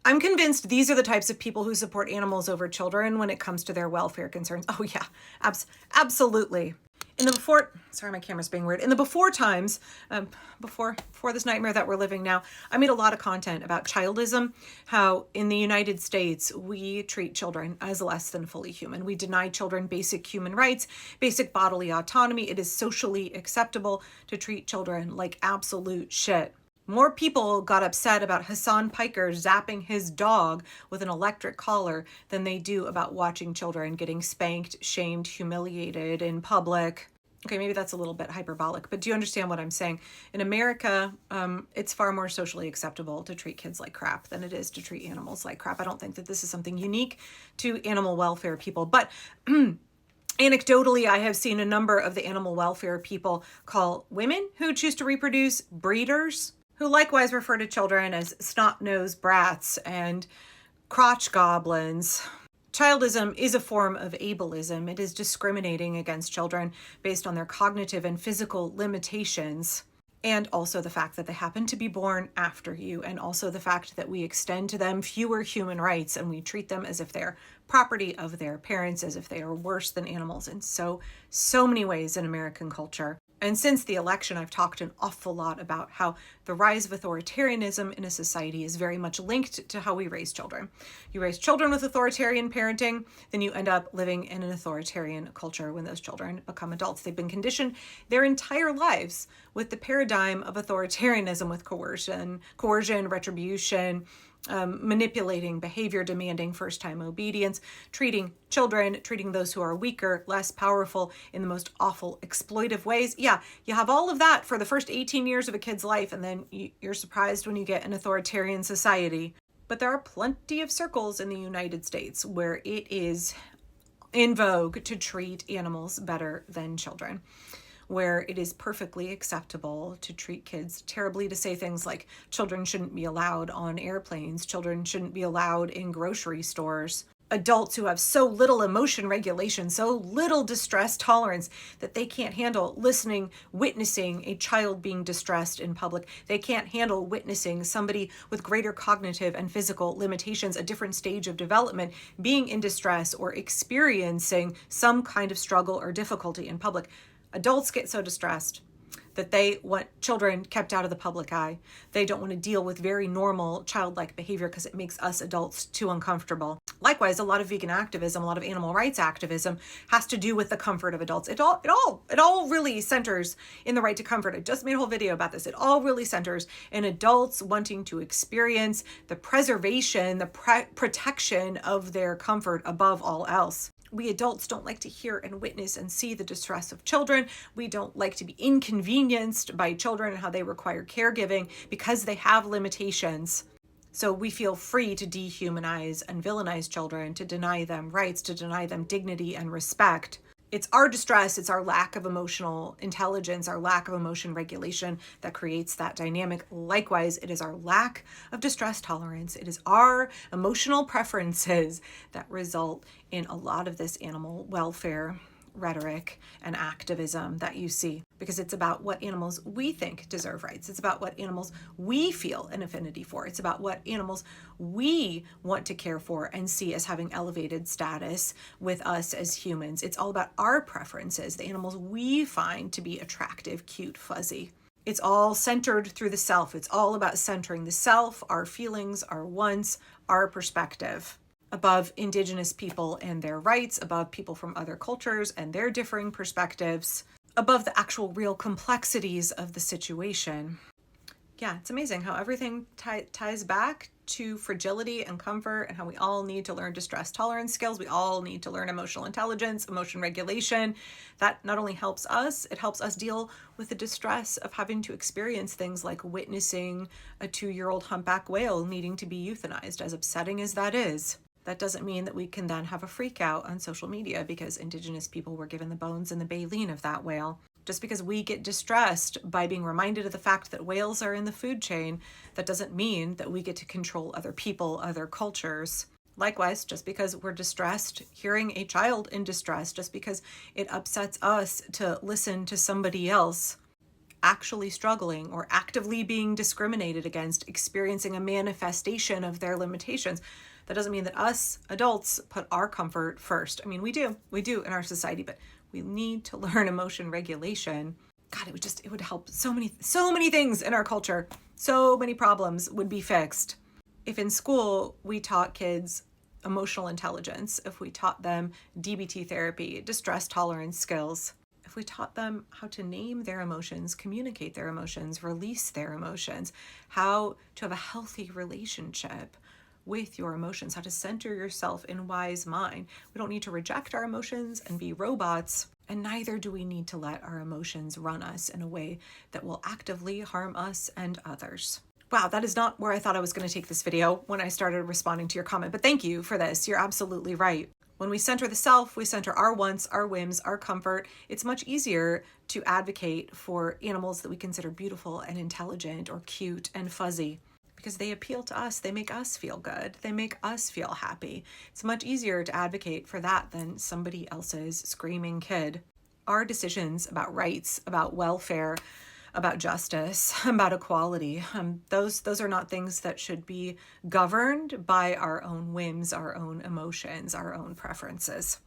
I'm convinced these are the types of people who support animals over children when it comes to their welfare concerns. Oh yeah, absolutely. In the before, sorry, my camera's being weird. In the before times, before this nightmare that we're living now, I made a lot of content about childism, how in the United States, we treat children as less than fully human. We deny children basic human rights, basic bodily autonomy. It is socially acceptable to treat children like absolute shit. More people got upset about Hassan Piker zapping his dog with an electric collar than they do about watching children getting spanked, shamed, humiliated in public. Okay, maybe that's a little bit hyperbolic, but do you understand what I'm saying? In America, it's far more socially acceptable to treat kids like crap than it is to treat animals like crap. I don't think that this is something unique to animal welfare people, but anecdotally, I have seen a number of the animal welfare people call women who choose to reproduce breeders, who likewise refer to children as snot-nosed brats and crotch goblins. Childism is a form of ableism. It is discriminating against children based on their cognitive and physical limitations, and also the fact that they happen to be born after you, and also the fact that we extend to them fewer human rights and we treat them as if they're property of their parents, as if they are worse than animals in so many ways in American culture. And since the election, I've talked an awful lot about how the rise of authoritarianism in a society is very much linked to how we raise children. You raise children with authoritarian parenting, then you end up living in an authoritarian culture when those children become adults. They've been conditioned their entire lives with the paradigm of authoritarianism, with coercion, retribution, manipulating behavior, demanding first-time obedience, treating children, treating those who are weaker, less powerful in the most awful, exploitive ways. Yeah, you have all of that for the first 18 years of a kid's life, and then you're surprised when you get an authoritarian society. But there are plenty of circles in the United States where it is in vogue to treat animals better than children, where it is perfectly acceptable to treat kids terribly, to say things like children shouldn't be allowed on airplanes, children shouldn't be allowed in grocery stores. Adults who have so little emotion regulation, so little distress tolerance that they can't handle witnessing a child being distressed in public. They can't handle witnessing somebody with greater cognitive and physical limitations, a different stage of development, being in distress or experiencing some kind of struggle or difficulty in public. Adults get so distressed that they want children kept out of the public eye. They don't want to deal with very normal childlike behavior because it makes us adults too uncomfortable. Likewise, a lot of vegan activism, a lot of animal rights activism has to do with the comfort of adults. It all really centers in the right to comfort. I just made a whole video about this. It all really centers in adults wanting to experience the preservation, the protection of their comfort above all else. We adults don't like to hear and witness and see the distress of children. We don't like to be inconvenienced by children and how they require caregiving because they have limitations. So we feel free to dehumanize and villainize children, to deny them rights, to deny them dignity and respect. It's our distress, it's our lack of emotional intelligence, our lack of emotion regulation that creates that dynamic. Likewise, it is our lack of distress tolerance. It is our emotional preferences that result in a lot of this animal welfare rhetoric and activism that you see, because it's about what animals we think deserve rights. It's about what animals we feel an affinity for. It's about what animals we want to care for and see as having elevated status with us as humans. It's all about our preferences, the animals we find to be attractive, cute, fuzzy. It's all centered through the self. It's all about centering the self, our feelings, our wants, our perspective, above Indigenous people and their rights, above people from other cultures and their differing perspectives, above the actual real complexities of the situation. Yeah, it's amazing how everything ties back to fragility and comfort, and how we all need to learn distress tolerance skills. We all need to learn emotional intelligence, emotion regulation. That not only helps us, it helps us deal with the distress of having to experience things like witnessing a 2-year-old humpback whale needing to be euthanized, as upsetting as that is. That doesn't mean that we can then have a freak out on social media because Indigenous people were given the bones and the baleen of that whale. Just because we get distressed by being reminded of the fact that whales are in the food chain, that doesn't mean that we get to control other people, other cultures. Likewise, just because we're distressed hearing a child in distress, just because it upsets us to listen to somebody else actually struggling or actively being discriminated against, experiencing a manifestation of their limitations. That doesn't mean that us adults put our comfort first. I mean, we do in our society, but we need to learn emotion regulation. God, it would help so many things in our culture. So many problems would be fixed if in school we taught kids emotional intelligence, if we taught them DBT therapy, distress tolerance skills, if we taught them how to name their emotions, communicate their emotions, release their emotions, how to have a healthy relationship with your emotions, how to center yourself in wise mind. We don't need to reject our emotions and be robots, and neither do we need to let our emotions run us in a way that will actively harm us and others. Wow, that is not where I thought I was going to take this video when I started responding to your comment, but thank you for this. You're absolutely right. When we center the self, we center our wants, our whims, our comfort. It's much easier to advocate for animals that we consider beautiful and intelligent or cute and fuzzy because they appeal to us. They make us feel good. They make us feel happy. It's much easier to advocate for that than somebody else's screaming kid. Our decisions about rights, about welfare, about justice, about equality, those are not things that should be governed by our own whims, our own emotions, our own preferences.